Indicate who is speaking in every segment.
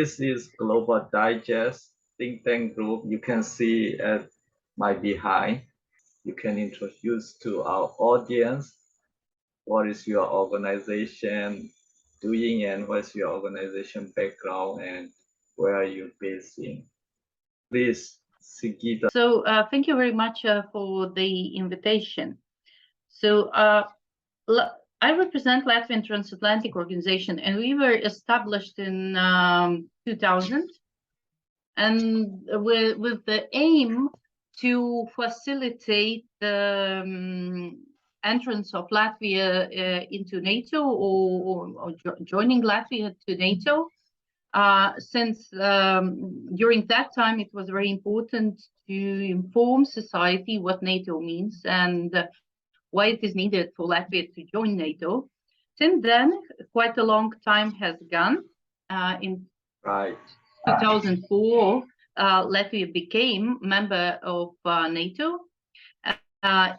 Speaker 1: this is Global Digest think tank group. You can see at my behind. You can introduce to our audience what is your organization doing and what's your organization background and where are you based in. Please, Sigita.
Speaker 2: So thank you very much for the invitation. So I represent Latvian Transatlantic Organization, and we were established in 2000, and with the aim to facilitate the entrance of Latvia into NATO or joining Latvia to NATO. Since during that time, it was very important to inform society what NATO means and why it is needed for Latvia to join NATO. Since then, quite a long time has gone. In 2004, Latvia became member of NATO.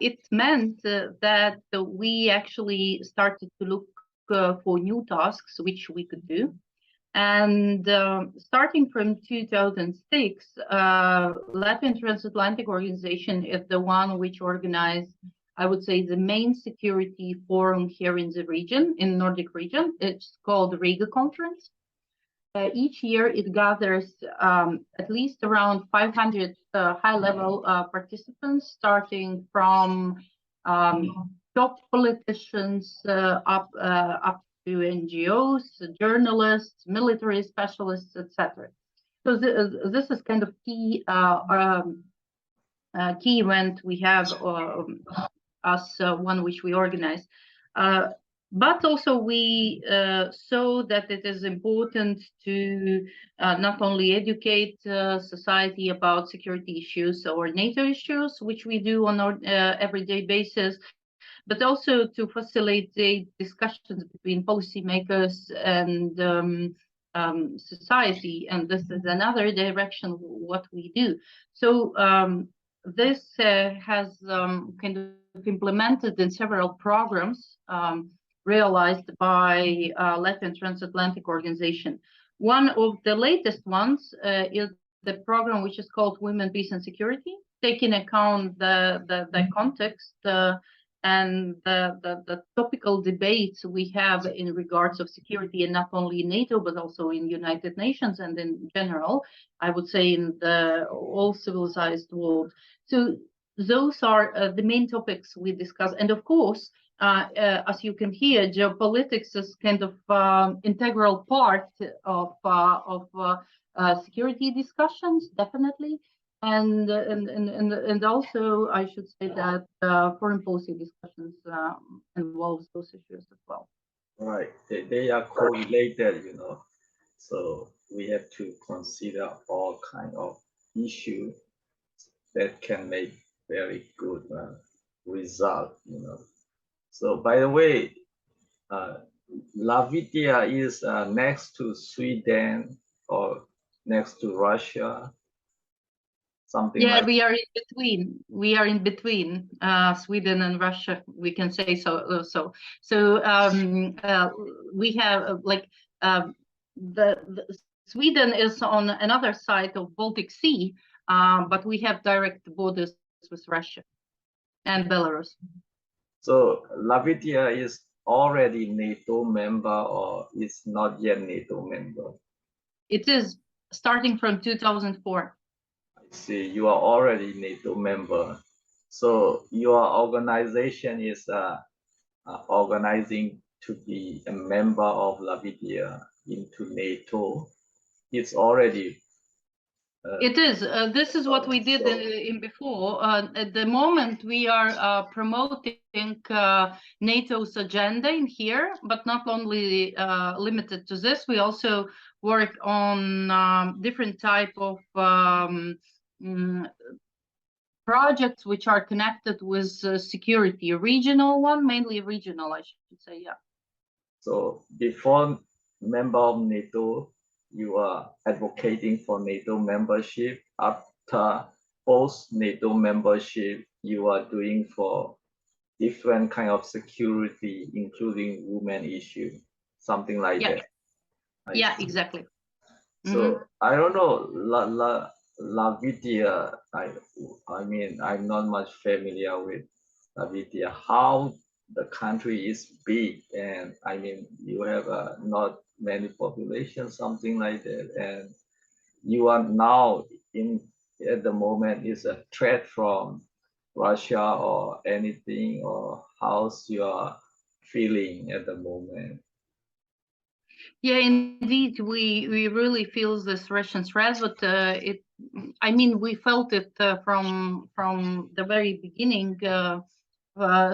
Speaker 2: It meant that we actually started to look for new tasks which we could do. And starting from 2006, Latvian Transatlantic Organization is the one which organized, I would say, the main security forum here in the region, in Nordic region. It's called the Riga Conference. Each year it gathers at least around 500 high-level participants, starting from top politicians up to NGOs, journalists, military specialists, etc. So this is kind of key event we have as one which we organize. But also we saw that it is important to not only educate society about security issues or NATO issues, which we do on an everyday basis, but also to facilitate discussions between policymakers and society. And this is another direction what we do. So this has kind of implemented in several programs realized by Latvian Transatlantic Organization. One of the latest ones is the program which is called Women, Peace and Security, taking account the context and the topical debates we have in regards of security, and not only in NATO, but also in United Nations and in general, I would say in the all civilized world. So those are the main topics we discuss. And of course, as you can hear, geopolitics is kind of integral part of security discussions, definitely. And also, I should say that foreign policy discussions involves those issues as well.
Speaker 1: Right, they are correlated, you know. So we have to consider all kind of issues that can make very good result, you know. So by the way, Latvia is next to Sweden or next to Russia. Something
Speaker 2: yeah,
Speaker 1: like
Speaker 2: we are in between. We are in between Sweden and Russia. We can say so. We have the Sweden is on another side of Baltic Sea, but we have direct borders with Russia and Belarus.
Speaker 1: So Latvia is already NATO member or is not yet NATO member?
Speaker 2: It is starting from 2004.
Speaker 1: See, you are already NATO member. So your organization is organizing to be a member of Latvia into NATO. It's already.
Speaker 2: It is. This is what we did in before. At the moment, we are promoting NATO's agenda in here, but not only limited to this. We also work on different type of projects which are connected with security, a regional one, mainly regional, I should say, yeah.
Speaker 1: So before member of NATO, you are advocating for NATO membership. After post NATO membership, you are doing for different kind of security, including women issue, something like that.
Speaker 2: Yeah, exactly.
Speaker 1: So I don't know, Latvia. I mean, I'm not much familiar with Latvia. How the country is big, and I mean, you have not many population, something like that, and you are now in at the moment is a threat from Russia or anything, or how's your feeling at the moment?
Speaker 2: Yeah, indeed, we really feel this Russian threat, but I mean, we felt it from the very beginning.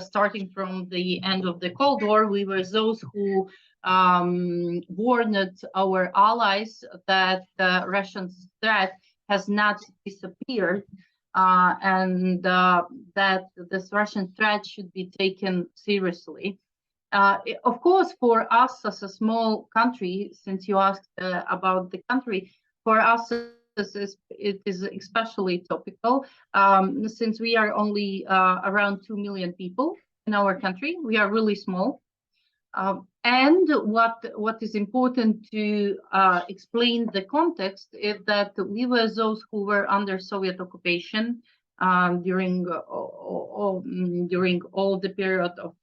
Speaker 2: Starting from the end of the Cold War, we were those who warned our allies that the Russian threat has not disappeared, and that this Russian threat should be taken seriously. Of course, for us as a small country, since you asked about the country, for us it is especially topical, since we are only around 2 million people in our country. We are really small. And what is important to explain the context is that we were those who were under Soviet occupation during all the period of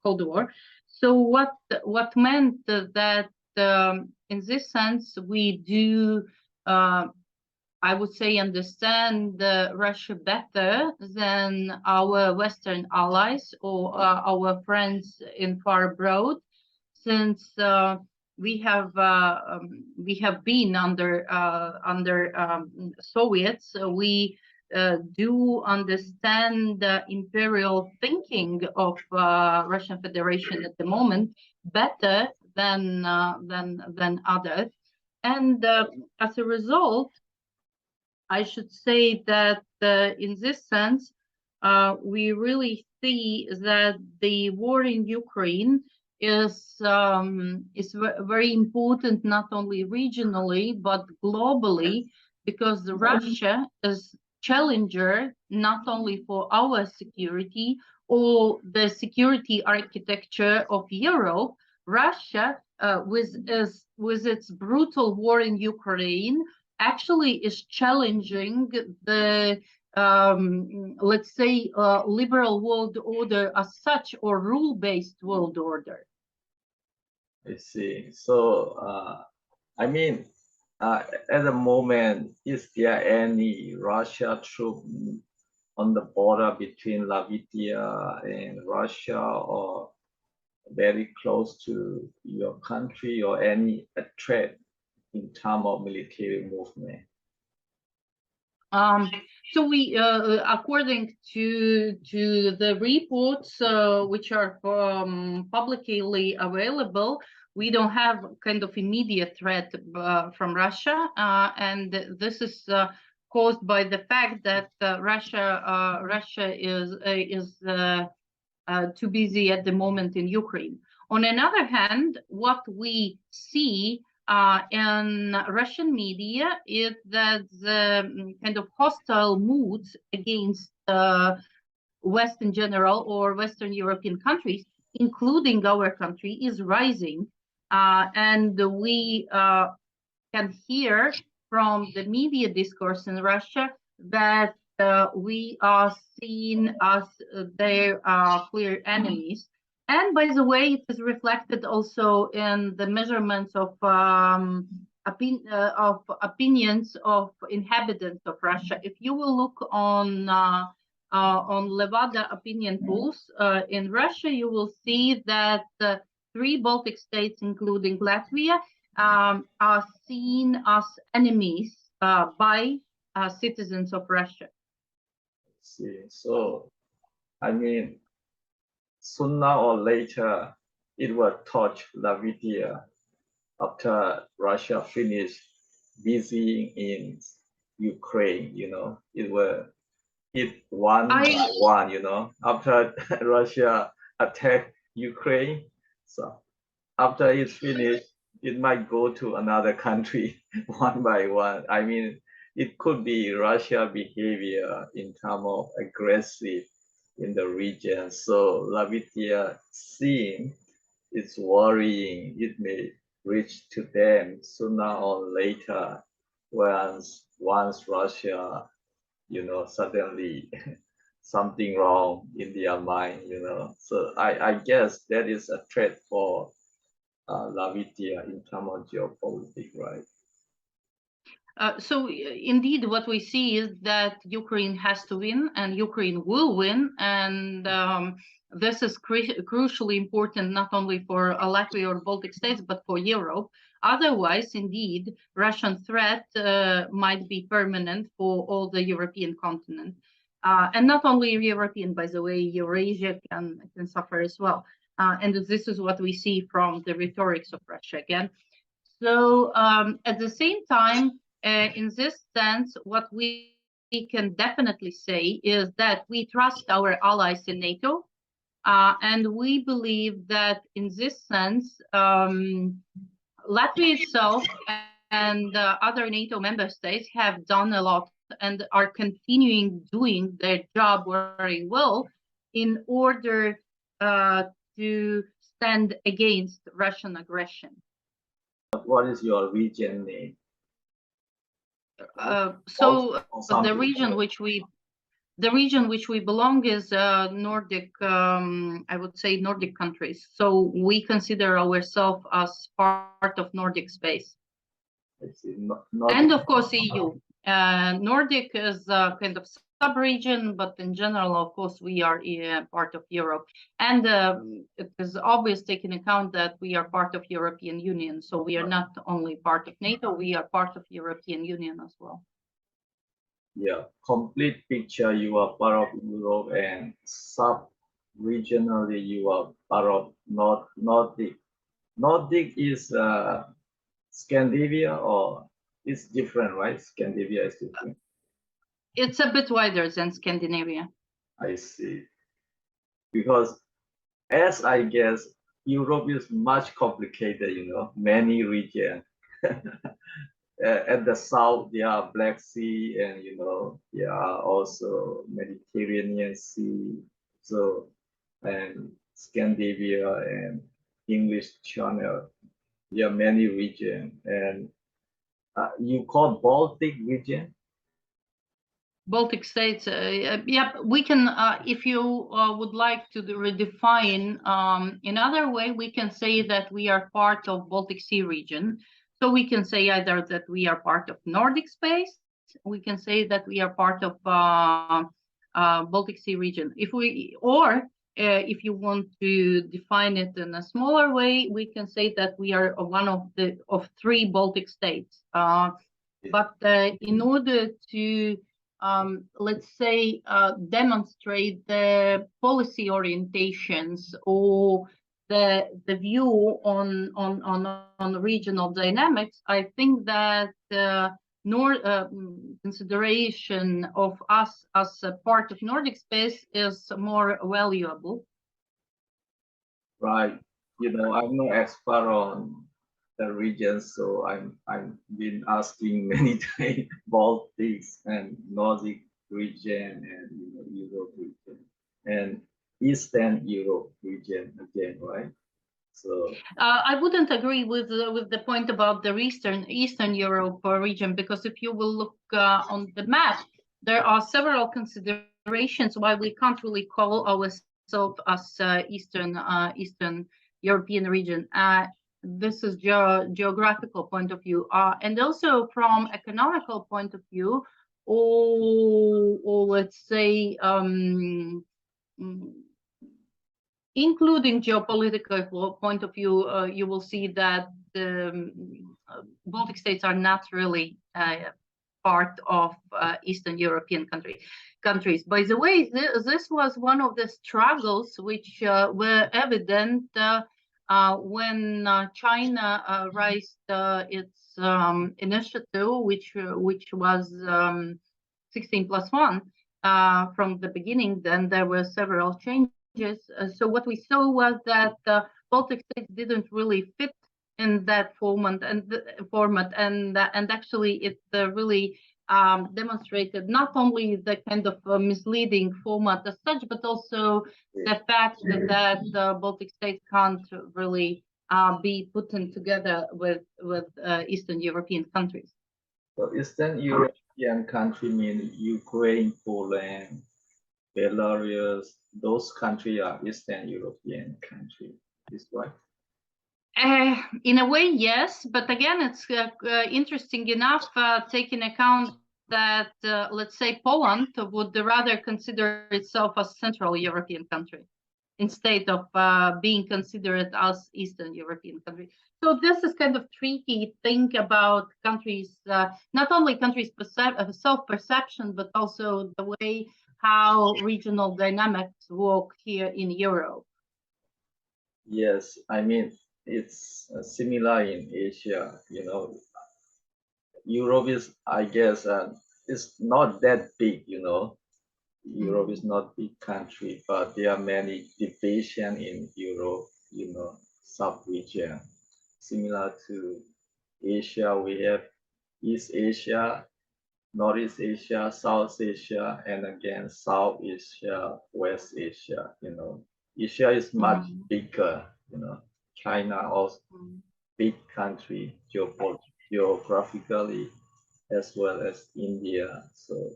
Speaker 2: Cold War. So what meant that in this sense we do. I would say understand Russia better than our Western allies or our friends in far abroad, since we have been under Soviets. We do understand the imperial thinking of Russian Federation at the moment better than others, and as a result, I should say that in this sense, we really see that the war in Ukraine is very important not only regionally but globally, because Russia is challenger not only for our security or the security architecture of Europe. Russia, with its brutal war in Ukraine, actually is challenging the let's say liberal world order as such, or rule-based world order.
Speaker 1: I see. So, I mean, at the moment, is there any Russia troop on the border between Latvia and Russia, or very close to your country, or any threat in terms of military movement?
Speaker 2: So we, according to the reports which are publicly available, we don't have kind of immediate threat from Russia, and this is caused by the fact that Russia is too busy at the moment in Ukraine. On another hand, what we see in Russian media is that the kind of hostile moods against Western general or Western European countries, including our country, is rising. And we can hear from the media discourse in Russia that we are seen as their clear enemies. And by the way, it is reflected also in the measurements of opinions of inhabitants of Russia. If you will look on Levada opinion polls in Russia, you will see that 3 Baltic states, including Latvia, are seen as enemies by citizens of Russia.
Speaker 1: See, so I mean, sooner or later, it will touch Latvia after Russia finished busy in Ukraine. It will hit one by one. After Russia attacked Ukraine, so after it's finished, it might go to another country one by one. I mean, it could be Russia behavior in terms of aggressive in the region. So Latvia scene is worrying. It may reach to them sooner or later once Russia, suddenly something wrong in their mind. So I guess that is a threat for Latvia in terms of geopolitics, right?
Speaker 2: So indeed, what we see is that Ukraine has to win, and Ukraine will win, and this is crucially important not only for Latvia or Baltic states, but for Europe. Otherwise, indeed, Russian threat might be permanent for all the European continent, and not only European, by the way, Eurasia can suffer as well. And this is what we see from the rhetorics of Russia again. So at the same time, in this sense, what we can definitely say is that we trust our allies in NATO, and we believe that in this sense, Latvia itself and other NATO member states have done a lot and are continuing doing their job very well in order to stand against Russian aggression.
Speaker 1: What is your region name?
Speaker 2: So
Speaker 1: Something.
Speaker 2: the region which we belong is Nordic, I would say Nordic countries. So we consider ourselves as part of Nordic space. And of course EU. Nordic is a kind of sub-region, but in general, of course, we are part of Europe. And it is obvious taking account that we are part of European Union. So we are not only part of NATO, we are part of European Union as well.
Speaker 1: Yeah, complete picture, you are part of Europe, and sub-regionally you are part of Nordic. Nordic is Scandinavia, or it's different, right? Scandinavia is different.
Speaker 2: It's a bit wider than Scandinavia.
Speaker 1: I see. Because as I guess, Europe is much complicated, many regions. At the south, there are Black Sea, and there are also Mediterranean Sea. So, and Scandinavia and English Channel. There are many regions, and you call Baltic region?
Speaker 2: Baltic states, yeah, we can, if you would like to redefine another way, we can say that we are part of Baltic Sea region. So we can say either that we are part of Nordic space, we can say that we are part of Baltic Sea region. If you want to define it in a smaller way, we can say that we are one of three Baltic states. But in order to let's say, demonstrate the policy orientations or the view on regional dynamics, I think that consideration of us as a part of Nordic space is more valuable.
Speaker 1: Right. I'm no expert on the region, so I'm been asking many times Baltics and Nordic region, and Europe region and Eastern Europe region again, right? So
Speaker 2: I wouldn't agree with the point about the Eastern Europe region, because if you will look on the map, there are several considerations why we can't really call ourselves as Eastern European region. This is geographical point of view, and also from economical point of view, or let's say including geopolitical point of view, you will see that the Baltic states are not really part of Eastern European countries. By the way, this was one of the struggles which were evident when China raised its initiative, which was 16+1 from the beginning. Then there were several changes. So what we saw was that Baltic states didn't really fit in that format, and actually it really demonstrated not only the kind of misleading format as such, but also the fact that the Baltic states can't really be put in together with Eastern European countries.
Speaker 1: So Eastern European country mean Ukraine, Poland, Belarus. Those countries are Eastern European country. Is right?
Speaker 2: In a way, yes, but again, it's interesting enough, taking account that, let's say, Poland would rather consider itself as Central European country instead of being considered as Eastern European country. So this is kind of tricky thing about countries, not only countries' self-perception, but also the way how regional dynamics work here in Europe.
Speaker 1: Yes, I mean it's similar in Asia. Europe is, I guess, it's not that big. Europe is not big country, but there are many division in Europe. Sub-region. Similar to Asia, we have East Asia, Northeast Asia, South Asia, and again South Asia, West Asia. Asia is much bigger. China also big country geographically, as well as India. So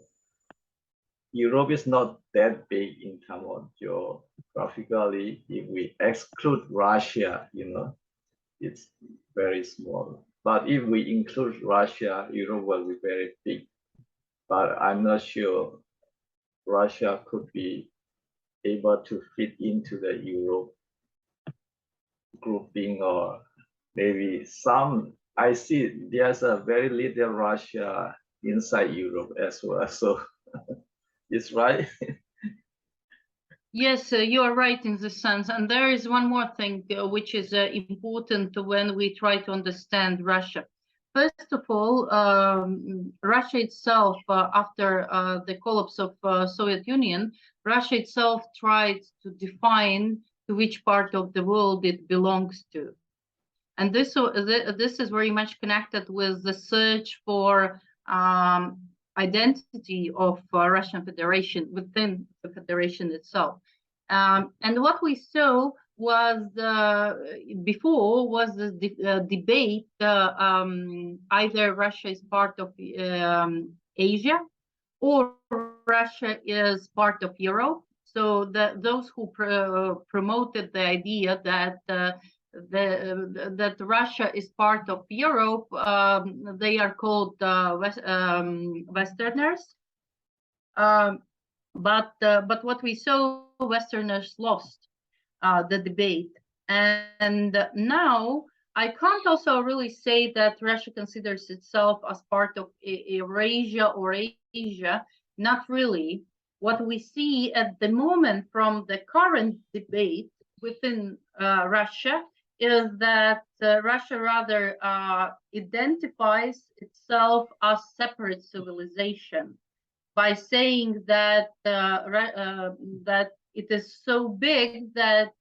Speaker 1: Europe is not that big in terms of geographically. If we exclude Russia, it's very small. But if we include Russia, Europe will be very big. But I'm not sure Russia could be able to fit into the Europe grouping, or maybe some. I see there's a very little Russia inside Europe as well. So it's right.
Speaker 2: Yes, you are right in this sense. And there is one more thing which is important when we try to understand Russia. First of all, Russia itself, after the collapse of Soviet Union, Russia itself tried to define to which part of the world it belongs to. And this is very much connected with the search for identity of Russian Federation within the federation itself. And what we saw was before was the debate either Russia is part of Asia or Russia is part of Europe. So those who promoted the idea that that Russia is part of Europe, they are called Westerners. But what we saw, Westerners lost the debate, and now I can't also really say that Russia considers itself as part of Eurasia or Asia. Not really. What we see at the moment from the current debate within Russia is that Russia rather identifies itself as separate civilization by saying that that it is so big that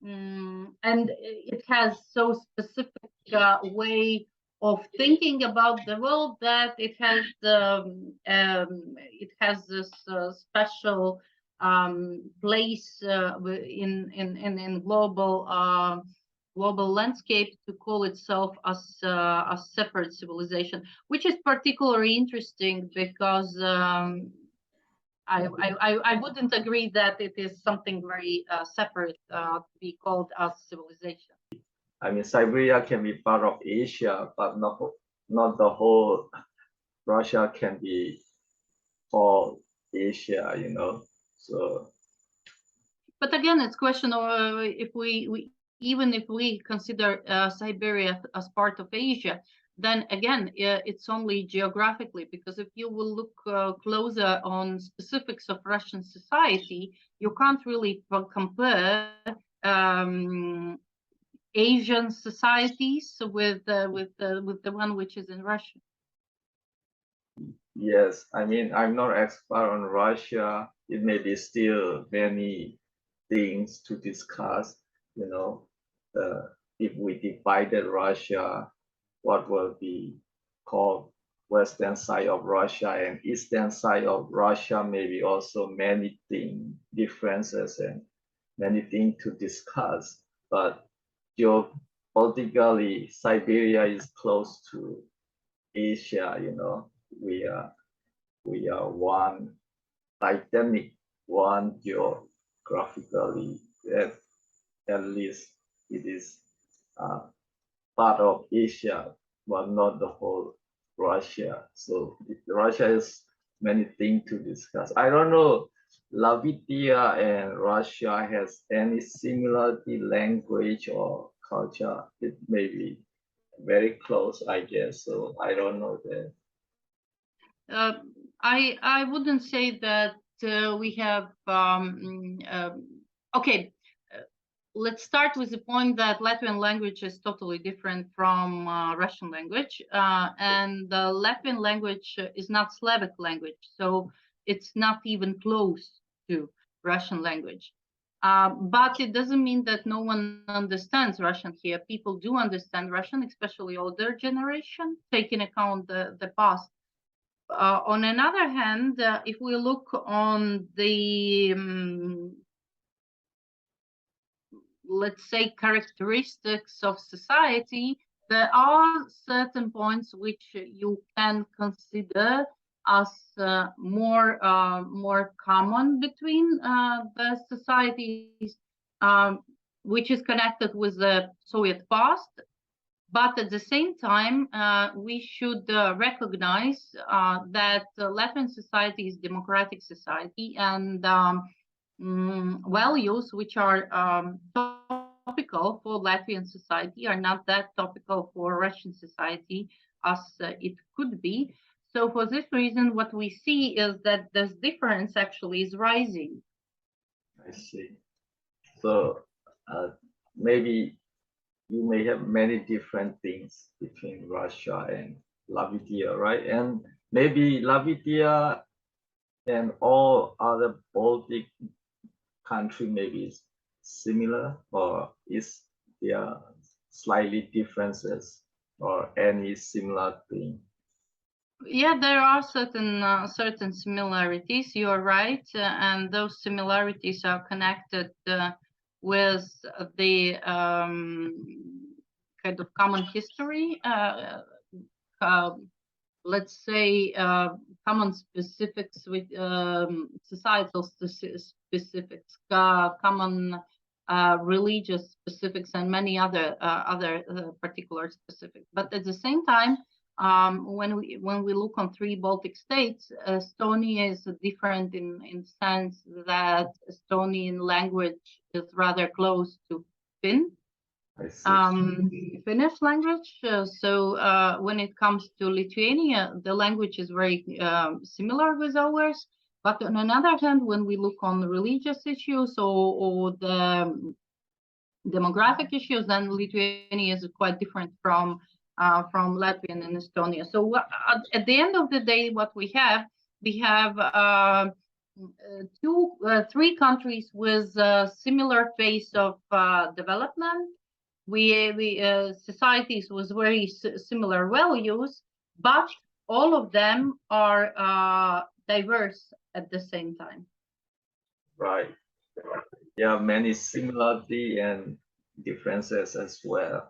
Speaker 2: and it has so specific way of thinking about the world that it has this special place in global landscape to call itself as separate civilization, which is particularly interesting because I wouldn't agree that it is something very separate to be called as civilization.
Speaker 1: I mean, Siberia can be part of Asia, but not the whole Russia can be called Asia. So.
Speaker 2: But again, it's question of if we even if we consider Siberia as part of Asia, then again, it's only geographically, because if you will look closer on specifics of Russian society, you can't really compare Asian societies with the one which is in Russia.
Speaker 1: Yes, I mean, I'm not expert on Russia. It may be still many things to discuss, if we divided Russia, what will be called western side of Russia and eastern side of Russia, maybe also many differences and many things to discuss. But geopolitically, Siberia is close to Asia. We are one titanic, one geographically. At least it is uh, part of Asia, but not the whole Russia. So Russia is many things to discuss. I don't know, Latvia and Russia has any similarity, language or culture. It may be very close, I guess. So I don't know that.
Speaker 2: Uh, I wouldn't say that we have okay. uh, Let's start with the point that Latvian language is totally different from Russian language, and the Latvian language is not Slavic language, so it's not even close to Russian language. But it doesn't mean that no one understands Russian here. People do understand Russian, especially older generation, taking account the past. On another hand, if we look on the let's say characteristics of society, there are certain points which you can consider as more common between the societies, um, which is connected with the Soviet past. But at the same time, we should recognize that Latvian society is democratic society, and values which are topical for Latvian society are not that topical for Russian society as it could be. So for this reason, what we see is that this difference actually is rising.
Speaker 1: I see. So maybe you may have many different things between Russia and Latvia, right? And maybe Latvia and all other Baltic country maybe is similar, or is there slightly differences or any similar thing?
Speaker 2: Yeah, there are certain similarities. You're right, and those similarities are connected with the kind of common history. Uh, let's say common specifics with societal specifics, common religious specifics, and many other particular specifics. But at the same time, when we look on three Baltic states, Estonia is different in sense that Estonian language is rather close to Finn,
Speaker 1: I see.
Speaker 2: Finnish language. So when it comes to Lithuania, the language is very similar with ours. But on another hand, when we look on religious issues or the demographic issues, then Lithuania is quite different from Latvian and Estonia. So at the end of the day, what we have three countries with a similar pace of development. We societies with very similar values, but all of them are diverse at the same time.
Speaker 1: Right. There are many similarity and differences as well.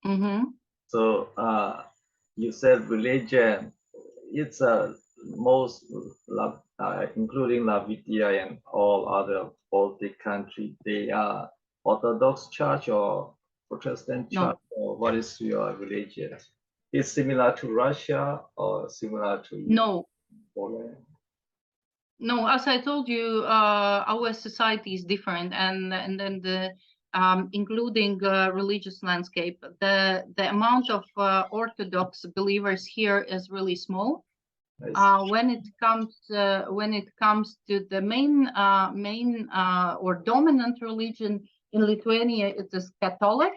Speaker 2: Mm-hmm.
Speaker 1: So you said religion, it's a most, including Latvia and all other Baltic countries, they are Orthodox Church or Protestant Church,
Speaker 2: No,
Speaker 1: or what is your religion? Is similar to Russia or similar to
Speaker 2: no,
Speaker 1: Poland?
Speaker 2: no. As I told you, our society is different, and then the including religious landscape, the amount of Orthodox believers here is really small. When it comes to the main or dominant religion in Lithuania, it is Catholic.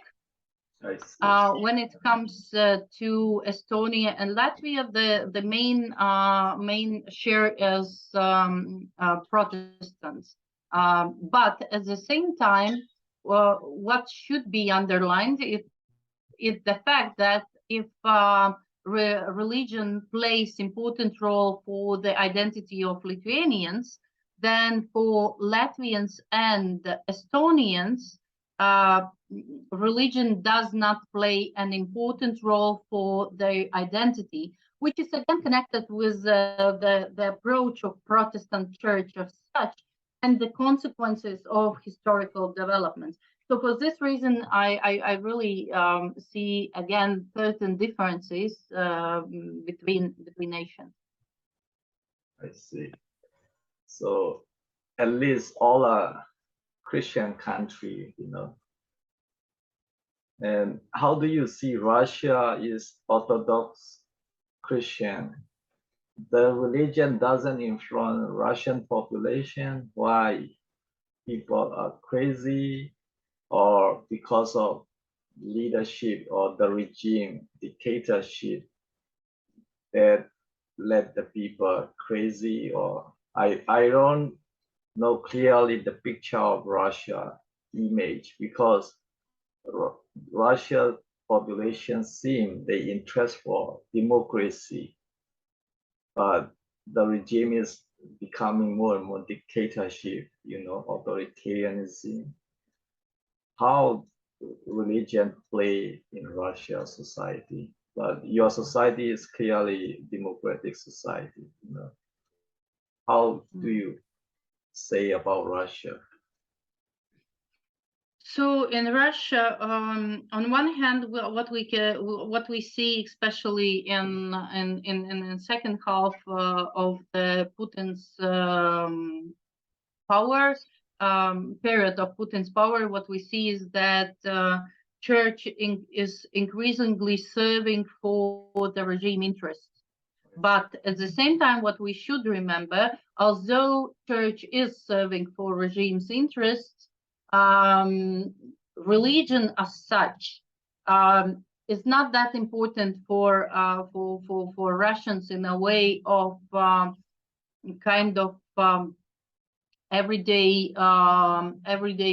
Speaker 1: I see.
Speaker 2: When it comes to Estonia and Latvia, the main share is Protestants. But at the same time, what should be underlined is the fact that if religion plays important role for the identity of Lithuanians, then for Latvians and Estonians, religion does not play an important role for their identity, which is again connected with the approach of Protestant Church of such and the consequences of historical developments. So for this reason, I really see again certain differences between nations.
Speaker 1: I see. So at least all are Christian country, you know. And how do you see Russia is Orthodox Christian? The religion doesn't influence Russian population. Why? People are crazy, or because of leadership or the regime dictatorship that led the people crazy, or I don't know clearly the picture of Russia image, because Russia population seem they interest for democracy, but the regime is becoming more and more dictatorship, you know, authoritarianism. How religion play in Russia society? But your society is clearly democratic society, you know. How do you say about Russia?
Speaker 2: So in Russia, on one hand, what we see, especially in the second half of the Putin's power period of Putin's power, what we see is that church is increasingly serving for the regime interests. But at the same time, what we should remember, although church is serving for regime's interests, religion as such is not that important for Russians in a way of kind of everyday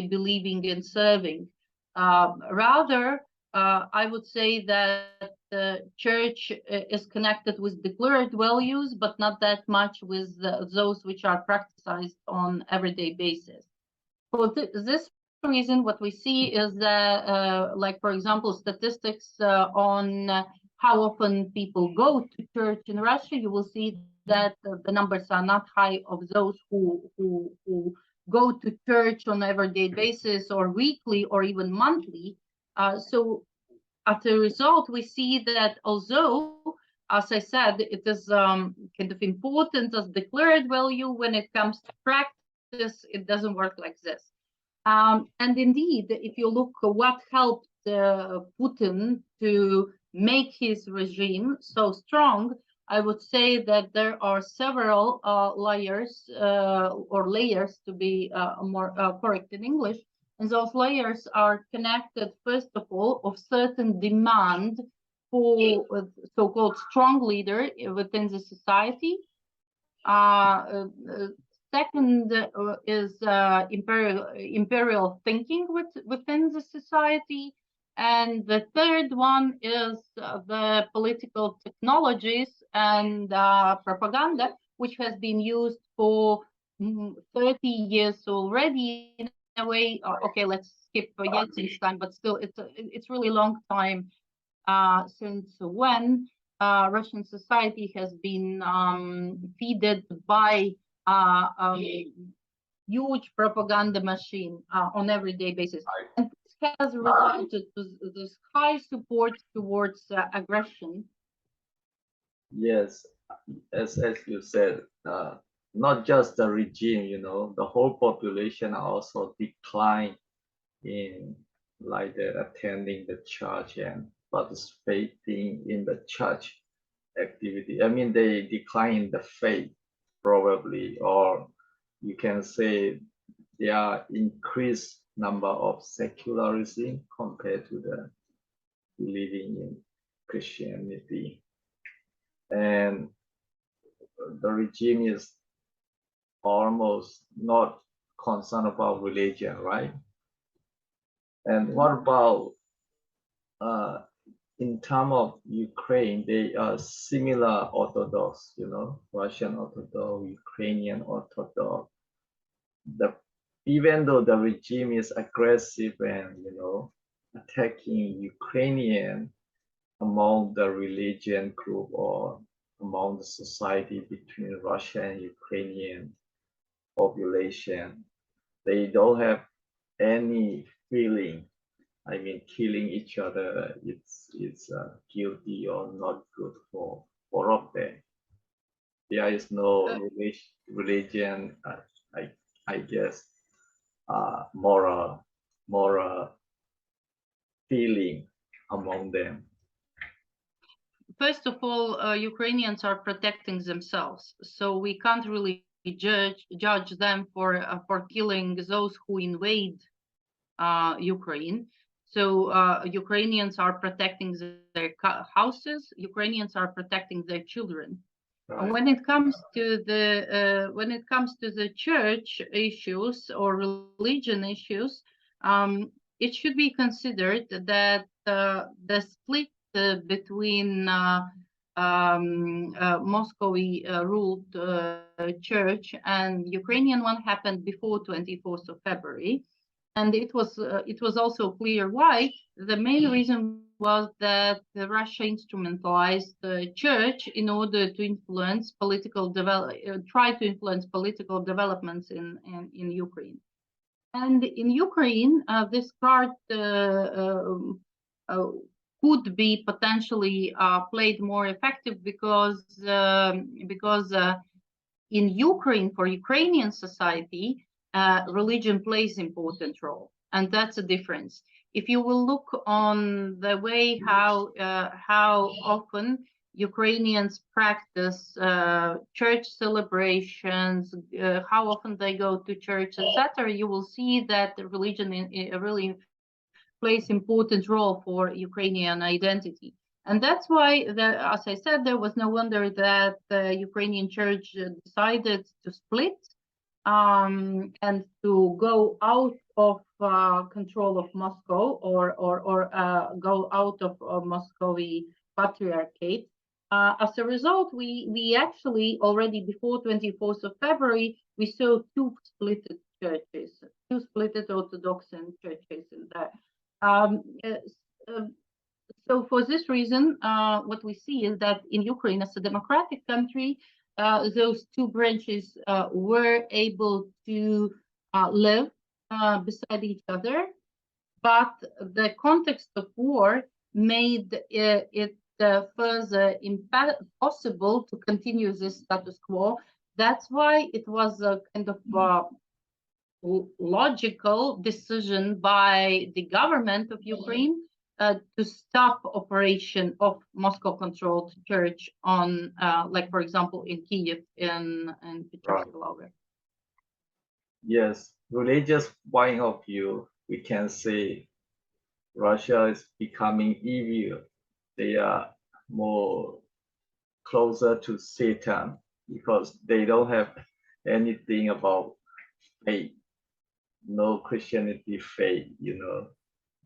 Speaker 2: believing and serving. Rather, I would say that the church is connected with declared values, but not that much with those which are practiced on everyday basis. For this reason, what we see is that, like for example, statistics on how often people go to church in Russia, you will see that the numbers are not high of those who go to church on an everyday basis or weekly or even monthly. So as a result, we see that although, as I said, it is kind of important as declared value, when it comes to practice, it doesn't work like this. And indeed, if you look at what helped Putin to make his regime so strong, I would say that there are several layers or layers to be more correct in English. And those layers are connected, first of all, of certain demand for so-called strong leader within the society. Second is imperial thinking within the society. And the third one is the political technologies and propaganda, which has been used for 30 years already in a way. Okay, let's skip Yeltsin's time, but still, it's really long time since when Russian society has been fed by huge propaganda machine on everyday basis. And this has resulted to this high support towards aggression.
Speaker 1: Yes, as you said, not just the regime, you know, the whole population also decline in like attending the church and participating in the church activity. I mean, they decline in the faith probably, or you can say there are increased number of secularism compared to the believing in Christianity. And the regime is almost not concerned about religion, right? And what about in terms of Ukraine? They are similar Orthodox, you know, Russian Orthodox, Ukrainian Orthodox. The even though the regime is aggressive and, you know, attacking Ukrainian among the religion group or among the society between Russia and Ukrainian population. They don't have any feeling. I mean, killing each other, it's guilty or not good for all of them. There is no religion, I, I guess, moral feeling among them.
Speaker 2: First of all, Ukrainians are protecting themselves, so we can't really judge them for killing those who invade Ukraine. So Ukrainians are protecting their houses. Ukrainians are protecting their children.
Speaker 1: Right.
Speaker 2: When it comes to the church issues or religion issues, it should be considered that the split between Moscow ruled church and Ukrainian one happened before 24th of February, and it was also clear why. The main reason was that Russia instrumentalized the church in order to influence try to influence political developments in Ukraine. And in Ukraine, this card could be potentially played more effective because in Ukraine, for Ukrainian society, religion plays important role, and that's a difference. If you will look on the way how often Ukrainians practice church celebrations, how often they go to church, etc., you will see that the religion really plays important role for Ukrainian identity. And that's why, as I said, there was no wonder that the Ukrainian church decided to split and to go out of control of Moscow or go out of Moscowy patriarchate. As a result, we actually already before 24th of February, we saw two split churches, two split Orthodox churches in there. So for this reason, what we see is that in Ukraine, as a democratic country, those two branches were able to live beside each other, but the context of war made it further impossible to continue this status quo. That's why it was a kind of logical decision by the government of Ukraine to stop operation of Moscow-controlled church on, like for example, in Kiev and Petroslavl.
Speaker 1: Yes, religious point of view, we can say Russia is becoming evil. They are more closer to Satan because they don't have anything about faith, no Christianity faith, you know.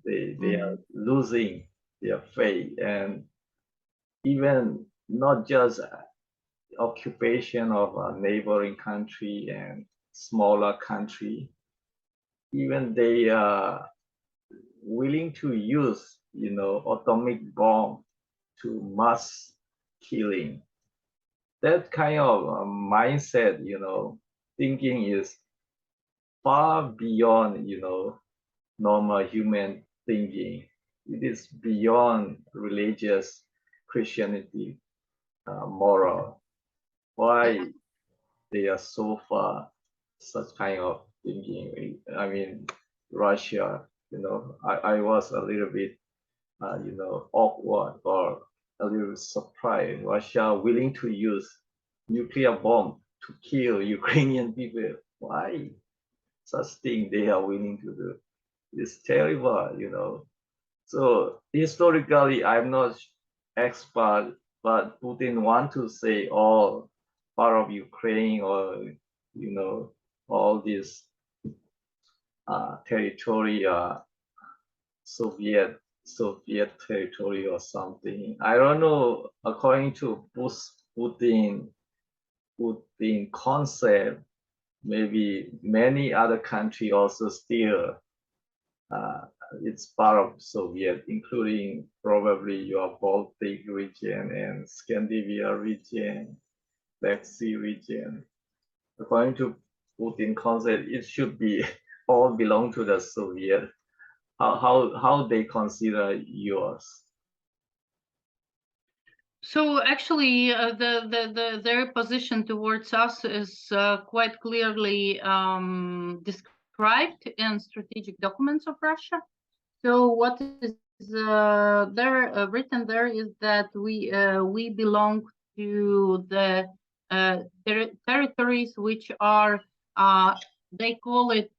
Speaker 1: They are losing their faith, and even not just occupation of a neighboring country and smaller country, even they are willing to use, you know, atomic bomb to mass killing. That kind of mindset, you know, thinking is far beyond, you know, normal human thinking. It is beyond religious Christianity moral. Why they are so far such kind of thinking? I mean, Russia, you know, I was a little bit, you know, awkward or a little surprised. Russia willing to use nuclear bomb to kill Ukrainian people. Why? Such thing they are willing to do. It's terrible, you know. So historically, I'm not expert, but Putin want to say all part of Ukraine or, you know, all this territory, Soviet territory or something. I don't know. According to Putin concept, maybe many other country also still it's part of Soviet, including probably your Baltic region and Scandinavia region, Black Sea region. According to Putin concept, it should be all belong to the Soviet. How they consider yours?
Speaker 2: So actually, their position towards us is quite clearly described in strategic documents of Russia. So what is there written there is that we belong to the territories which are they call it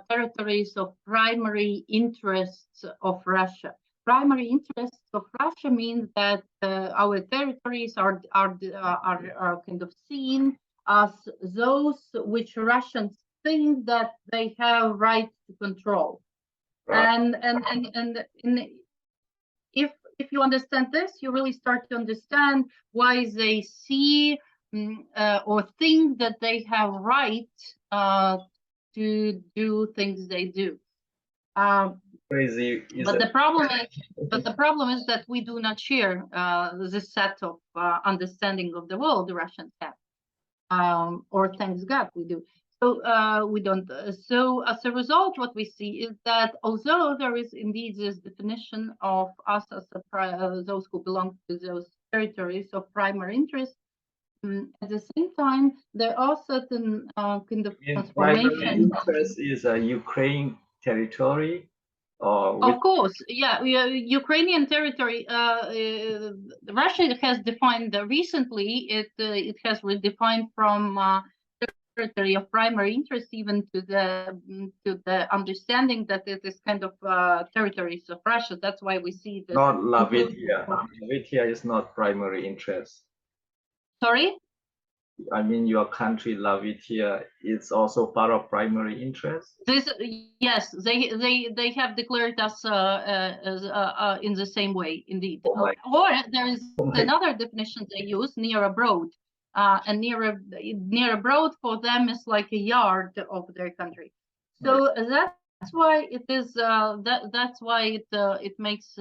Speaker 2: territories of primary interests of Russia. Primary interests of Russia means that our territories are kind of seen as those which Russians think that they have right to control.
Speaker 1: Right.
Speaker 2: And if you understand this, you really start to understand why they see or think that they have right to do things they do.
Speaker 1: Crazy.
Speaker 2: But the problem is that we do not share this set of understanding of the world the Russians have, or thanks God we do. So we don't. So as a result, what we see is that although there is indeed this definition of us as those who belong to those territories of primary interest, at the same time there are certain kind of
Speaker 1: Primary
Speaker 2: transformations.
Speaker 1: interest is a Ukraine territory, or
Speaker 2: Of course, yeah, Ukrainian territory. Russia has defined recently. It has redefined from territory of primary interest even to the understanding that it is kind of territories of Russia. That's why we see this.
Speaker 1: not Latvia. Latvia is not primary interest.
Speaker 2: Sorry.
Speaker 1: I mean, your country, Latvia, is also part of primary interest.
Speaker 2: Yes, they have declared us in the same way, indeed. Or there is another definition they use, near abroad, and near abroad for them is like a yard of their country. So that's why it is. That's why it makes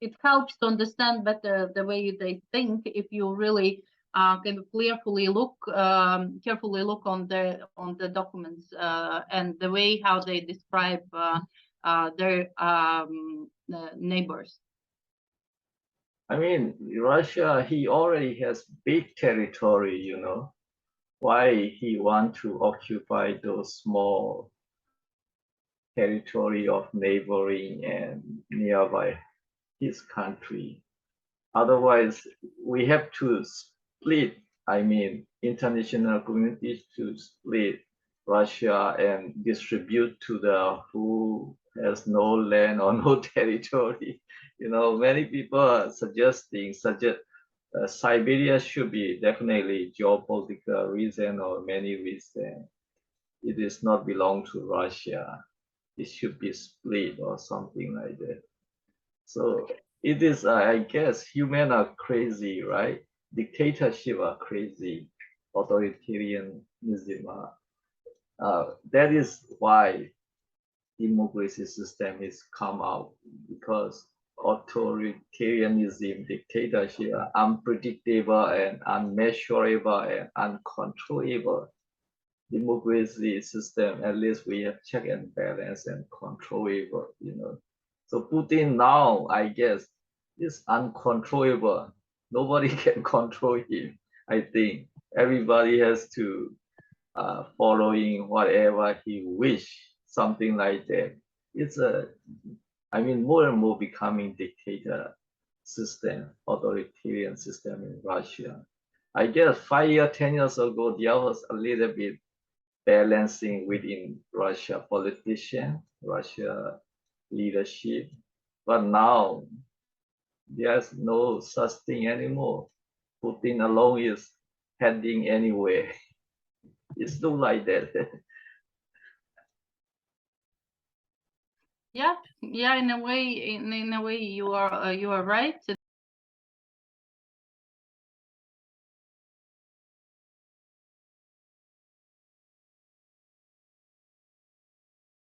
Speaker 2: it helps to understand better the way they think if you really kind of carefully look on the documents and the way how they describe their neighbors.
Speaker 1: I mean, Russia, he already has big territory, Why he want to occupy those small territory of neighboring and nearby his country? Otherwise, we have to split, I mean, international communities to split Russia and distribute to the who has no land or no territory. Many people are suggesting Siberia should be definitely geopolitical reason or many reasons. It is not belong to Russia. It should be split or something like that. So it is, I guess, humans are crazy, right? Dictatorship are crazy, authoritarianism that is why democracy system is come out, because authoritarianism, dictatorship are unpredictable and unmeasurable and uncontrollable. Democracy system, at least we have check and balance and controllable, So Putin now, I guess, is uncontrollable. Nobody can control him. I think everybody has to following whatever he wish, something like that. It's more and more becoming dictator system, authoritarian system in Russia. I guess 5 years, 10 years ago, there was a little bit balancing within Russia politician, Russia leadership. But now there's no such thing anymore. Putin alone is heading anywhere. It's not like that.
Speaker 2: Yeah, in a way, you are right.